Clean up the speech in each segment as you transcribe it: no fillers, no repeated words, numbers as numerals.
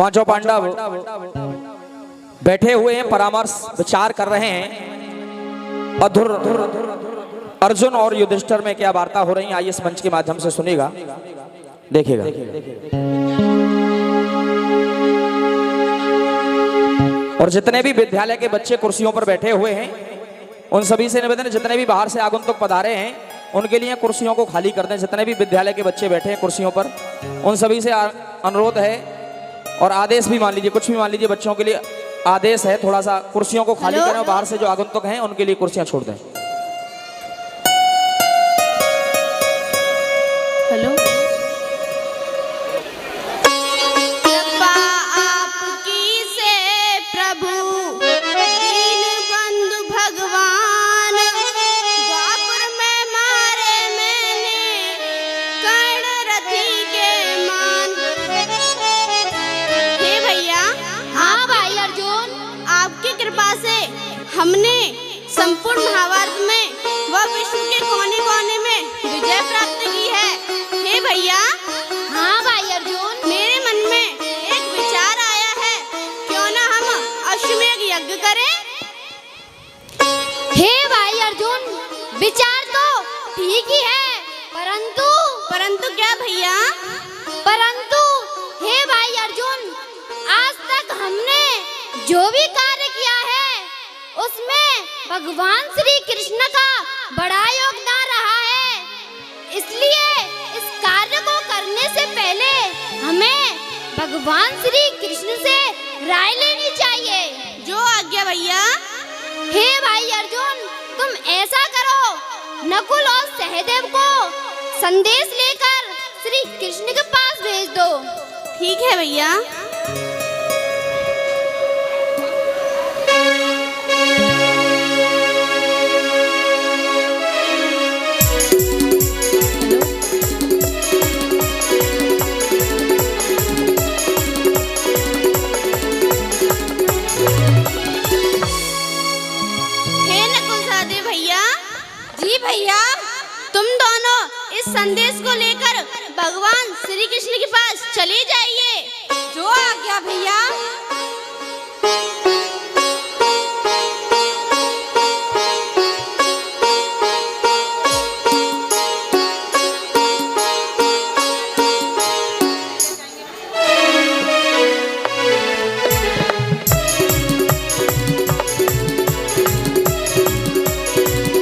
पांचों पांडव बैठे हुए हैं, परामर्श विचार कर रहे हैं। अधुर अर्जुन और युधिष्ठिर में क्या वार्ता हो रही है, आइए इस मंच के माध्यम से सुनेगा, देखिएगा। और जितने भी विद्यालय के बच्चे कुर्सियों पर बैठे हुए हैं, उन सभी से निवेदन है, जितने भी बाहर से आगंतुक पधारे हैं उनके लिए कुर्सियों को खाली कर दें। जितने भी विद्यालय के बच्चे बैठे हैं कुर्सियों पर, उन सभी से अनुरोध है और आदेश भी मान लीजिए, कुछ भी मान लीजिए, बच्चों के लिए आदेश है, थोड़ा सा कुर्सियों को खाली करें और बाहर से जो आगंतुक हैं उनके लिए कुर्सियां छोड़ दें। हेलो, हमने संपूर्ण महाभारत में व विश्व के कोने कोने में विजय प्राप्त की है। हे भैया। हाँ भाई अर्जुन, मेरे मन में एक विचार आया है, क्यों ना हम अश्वमेध यज्ञ करें। हे भाई अर्जुन, विचार तो ठीक ही है, परंतु क्या भैया? परंतु हे भाई अर्जुन, आज तक हमने जो भी कार्य किया है उसमें भगवान श्री कृष्ण का बड़ा योगदान रहा है। इसलिए इस कार्य को करने से पहले हमें भगवान श्री कृष्ण से राय लेनी चाहिए। जो आज्ञा भैया। हे भाई अर्जुन, तुम ऐसा करो, नकुल और सहदेव को संदेश लेकर श्री कृष्ण के पास भेज दो। ठीक है भैया। भैया, तुम दोनों इस संदेश को लेकर भगवान श्री कृष्ण के पास चले जाइए। जो आज्ञा भैया।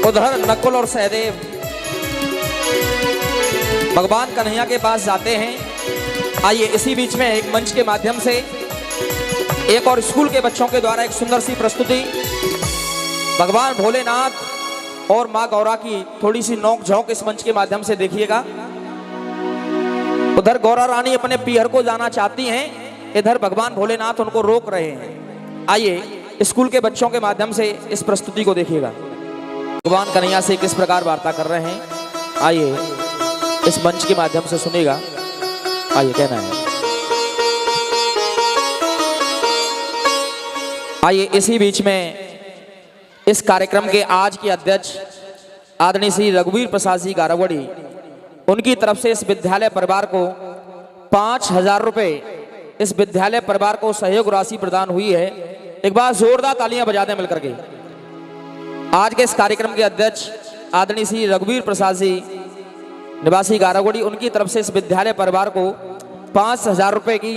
उधर नकुल और सहदेव भगवान कन्हैया के पास जाते हैं। आइए इसी बीच में एक मंच के माध्यम से एक और स्कूल के बच्चों के द्वारा एक सुंदर सी प्रस्तुति भगवान भोलेनाथ और मां गौरा की थोड़ी सी नोक झोंक इस मंच के माध्यम से देखिएगा। उधर गौरा रानी अपने पीहर को जाना चाहती हैं, इधर भगवान भोलेनाथ उनको रोक रहे हैं। आइए स्कूल के बच्चों के माध्यम से इस प्रस्तुति को देखिएगा, भगवान कन्हैया से किस प्रकार वार्ता कर रहे हैं। आइए इस मंच के माध्यम से सुनेगा। आइए कहना है। आइए इसी बीच में इस कार्यक्रम के आज के अध्यक्ष आदरणीय श्री रघुवीर प्रसाद जी गारावड़ी, उनकी तरफ से इस विद्यालय परिवार को 5,000 रुपए इस विद्यालय परिवार को सहयोग राशि प्रदान हुई है। एक बार जोरदार तालियां बजा दें मिलकर के। आज के इस कार्यक्रम के अध्यक्ष आदरणीय श्री रघुवीर प्रसाद जी निवासी गारावड़ी, उनकी तरफ से इस विद्यालय परिवार को 5,000 रुपए की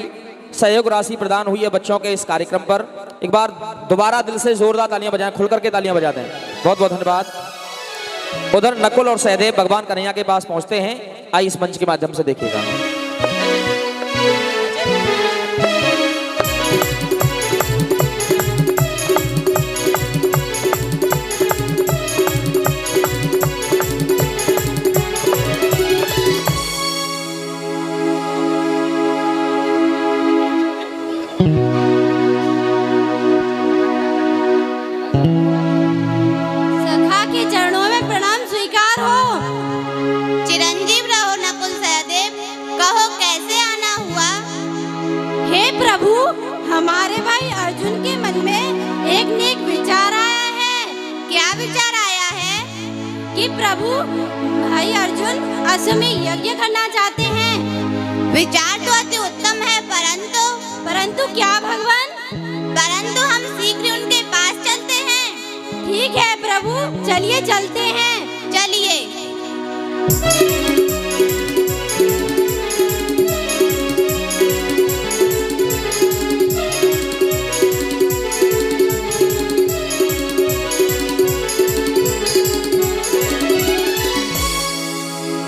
सहयोग राशि प्रदान हुई है बच्चों के इस कार्यक्रम पर। एक बार दोबारा दिल से जोरदार तालियां बजाएं, खुलकर के तालियां बजा दें। बहुत बहुत धन्यवाद। उधर नकुल और सहदेव भगवान कन्हैया के पास पहुंचते हैं। आइए इस मंच के माध्यम से देखिएगा। सखा के चरणों में प्रणाम स्वीकार हो। चिरंजीव रहो नकुल सहदेव, कहो कैसे आना हुआ। हे प्रभु, हमारे भाई अर्जुन के मन में एक नेक विचार आया है। क्या विचार आया है? कि प्रभु, भाई अर्जुन अश्वमेध यज्ञ करना चाहते हैं। विचार तो अति उत्तम है, परंतु परंतु क्या भगवान? परंतु हम शीघ्र उनके पास चलते हैं। ठीक है प्रभु, चलिए चलते हैं। चलिए।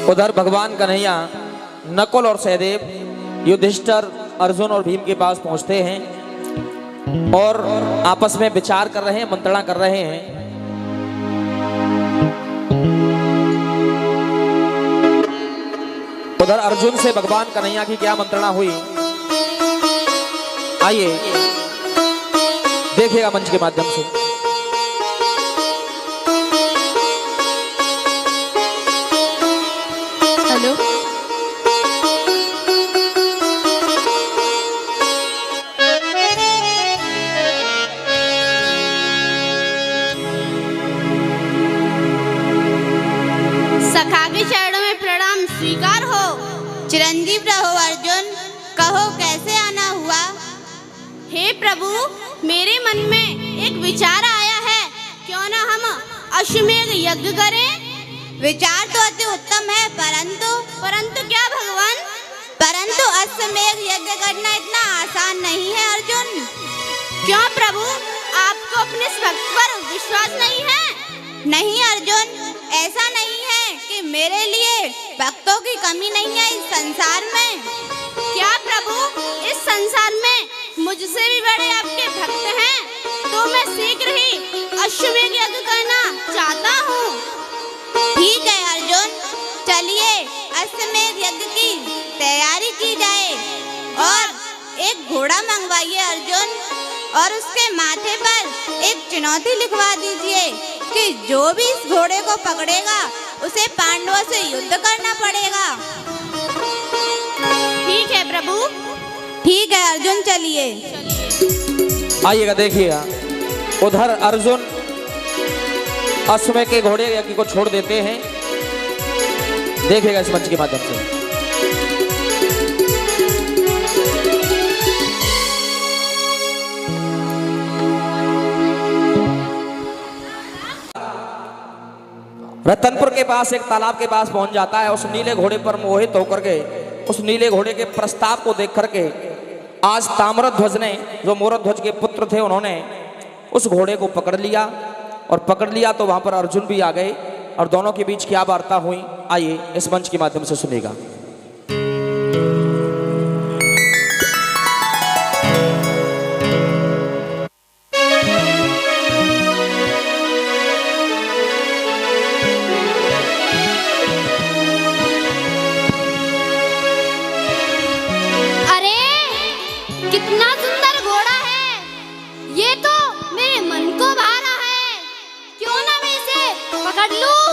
उधर भगवान कन्हैया नकुल और सहदेव युधिष्ठिर, अर्जुन और भीम के पास पहुंचते हैं और आपस में विचार कर रहे हैं, मंत्रणा कर रहे हैं। उधर अर्जुन से भगवान कन्हैया की क्या मंत्रणा हुई, आइए देखिएगा मंच के माध्यम से। हेलो। सखा के चरणों में प्रणाम स्वीकार हो। चिरंजीव रहो अर्जुन, कहो कैसे आना हुआ? हे प्रभु, मेरे मन में एक विचार आया है, क्यों ना हम अश्वमेध यज्ञ करें? विचार तो अति उत्तम है, परंतु क्या भगवान? परंतु अश्वमेध यज्ञ करना इतना आसान नहीं है अर्जुन। क्यों प्रभु, आपको अपने भक्त पर विश्वास नहीं है? नहीं अर्जुन, ऐसा नहीं है कि मेरे लिए भक्तों की कमी नहीं है इस संसार में। क्या प्रभु, इस संसार में मुझसे भी बड़े आपके भक्त हैं, तो मैं शीघ्र ही अश्वमेध यज्ञ करना चाहता हूँ। ठीक है अर्जुन, चलिए अश्वमेध यज्ञ की तैयारी की जाए और एक घोड़ा मंगवाइए अर्जुन, और उसके माथे पर एक चुनौती लिखवा दीजिए कि जो भी इस घोड़े को पकड़ेगा उसे पांडवों से युद्ध करना पड़ेगा। ठीक है प्रभु। ठीक है अर्जुन, चलिए। आइएगा देखिएगा, उधर अर्जुन अश्वमेध के घोड़े यज्ञ को छोड़ देते हैं, देखिएगा इस मंच के माध्यम से। रतनपुर के पास एक तालाब के पास पहुंच जाता है। उस नीले घोड़े पर मोहित होकर के, उस नीले घोड़े के प्रस्ताव को देख करके आज ताम्रध्वज ने, जो मोरध्वज के पुत्र थे, उन्होंने उस घोड़े को पकड़ लिया, और पकड़ लिया तो वहां पर अर्जुन भी आ गए, और दोनों के बीच क्या वार्ता हुई, आइए इस मंच के माध्यम से सुनिएगा। कितना सुंदर घोड़ा है, ये तो मेरे मन को भा रहा है, क्यों ना मैं इसे पकड़ लूं?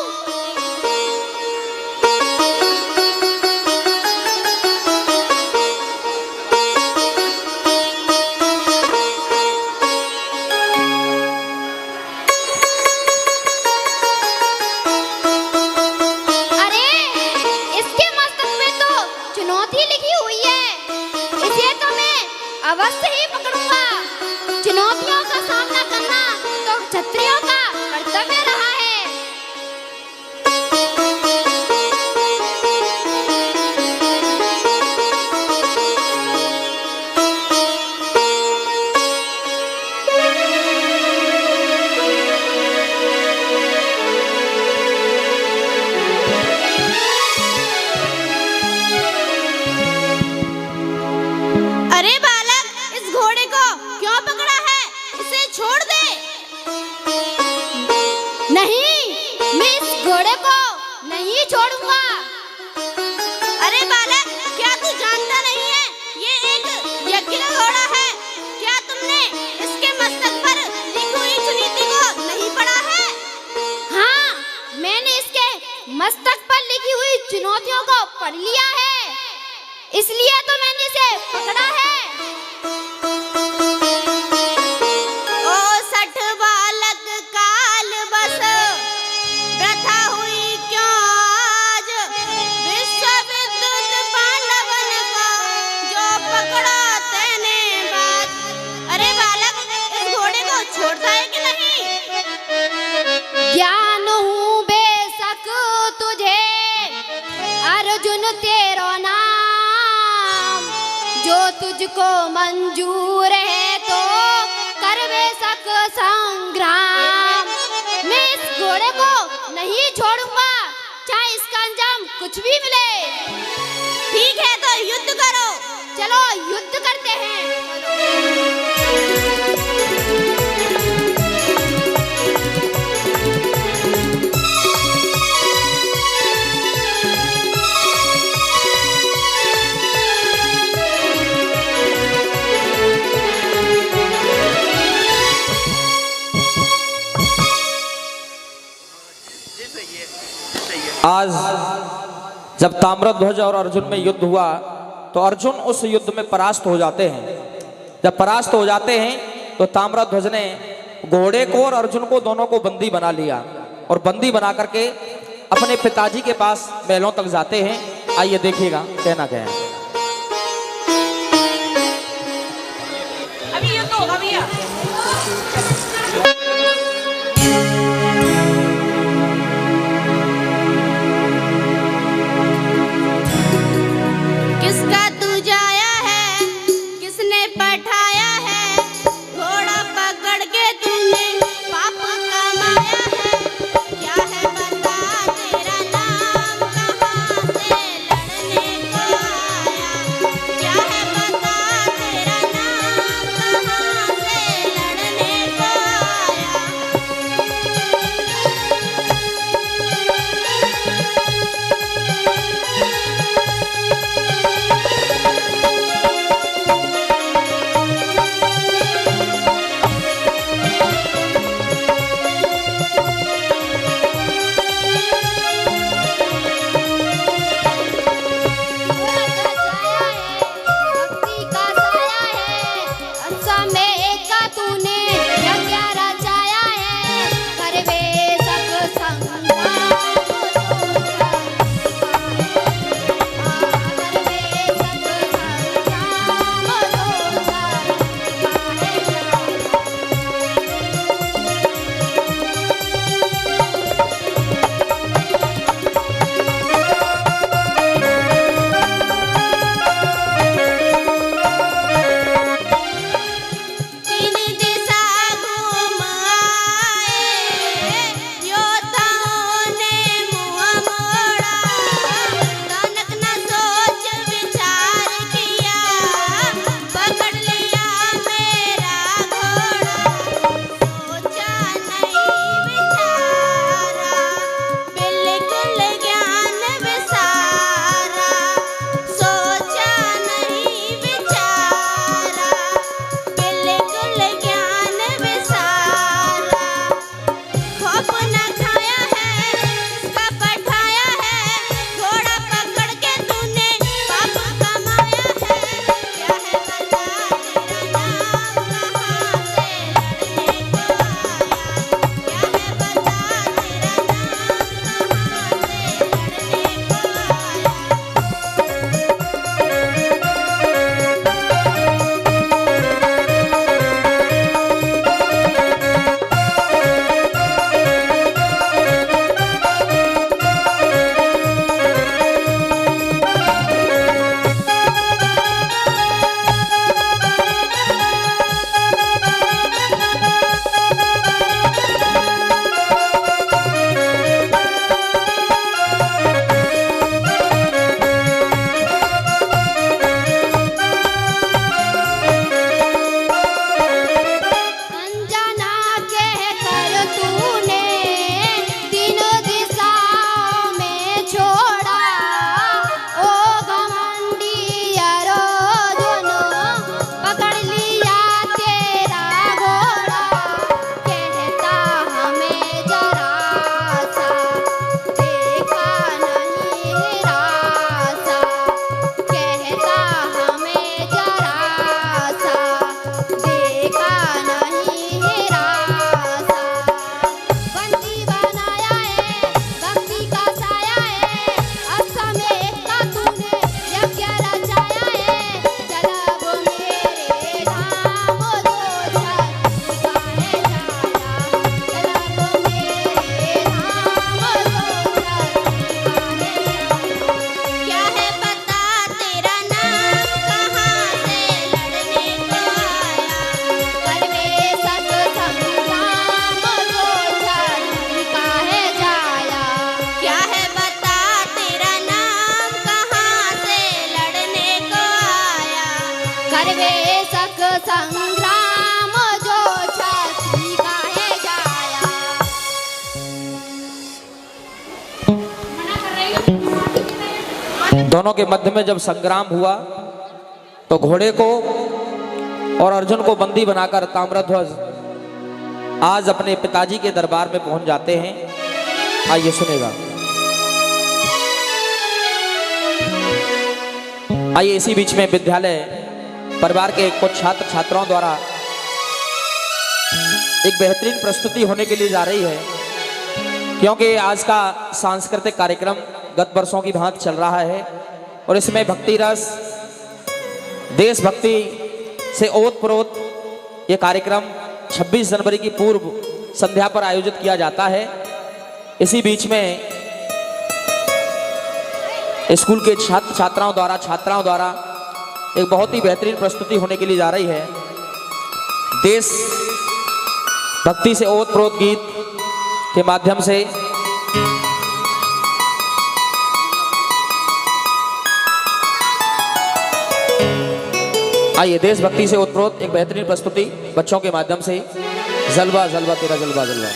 अरे, इसके मस्तक में तो चुनौती लिखी हुई है, इसे तो मैं अवश्य ही पकड़ूंगा। चुनौतियों का सामना करना तो क्षत्रियों का कर्तव्य रहा है। अरे बालक, इस घोड़े को क्यों पकड़ा है? इसे छोड़ दे। नहीं, मैं इस घोड़े को नहीं छोड़ूंगा। अरे बालक, क्या तू जानता नहीं है ये एक यज्ञ का घोड़ा है? क्या तुमने इसके मस्तक पर लिखी हुई चुनौती को नहीं पढ़ा है? हाँ, मैंने इसके मस्तक पर लिखी हुई चुनौतियों को पढ़ लिया है, इसलिए तो मैंने इसे पकड़ा है। ओ सठ बालक काल बस, प्रथा हुई क्यों आज? विश्व विद्युत पांडवन का जो पकड़ा तेने तेरो नाम, जो तुझको मंजूर है तो कर बेशक संग्राम। मैं इस घोड़े को नहीं छोड़ूंगा, चाहे इसका अंजाम कुछ भी मिले। ठीक है तो युद्ध करो। चलो युद्ध करते हैं। आज जब ताम्रध्वज और अर्जुन में युद्ध हुआ तो अर्जुन उस युद्ध में परास्त हो जाते हैं। जब परास्त हो जाते हैं तो ताम्रध्वज ने घोड़े को और अर्जुन को दोनों को बंदी बना लिया और बंदी बना करके अपने पिताजी के पास महलों तक जाते हैं। आइए देखिएगा कहना क्या है। अभी युद्ध होगा भैया। किसका तू जाया है, किसने पठाया है, घोड़ा पकड़ के तूने पाप कमाया है। क्या है बता तेरा नाम, कहाँ से लड़ने को दोनों के मध्य में जब संग्राम हुआ तो घोड़े को और अर्जुन को बंदी बनाकर ताम्रध्वज आज अपने पिताजी के दरबार में पहुंच जाते हैं। आइए सुनेगा। आइए इसी बीच में विद्यालय परिवार के कुछ छात्र छात्राओं द्वारा एक बेहतरीन प्रस्तुति होने के लिए जा रही है, क्योंकि आज का सांस्कृतिक कार्यक्रम गत वर्षों की भांति चल रहा है और इसमें भक्ति रस, देशभक्ति से ओतप्रोत ये कार्यक्रम 26 जनवरी की पूर्व संध्या पर आयोजित किया जाता है। इसी बीच में स्कूल के छात्राओं द्वारा एक बहुत ही बेहतरीन प्रस्तुति होने के लिए जा रही है। देश भक्ति से ओतप्रोत गीत के माध्यम से आइए देशभक्ति से ओतप्रोत एक बेहतरीन प्रस्तुति बच्चों के माध्यम से। जलवा जलवा तेरा जलवा जलवा।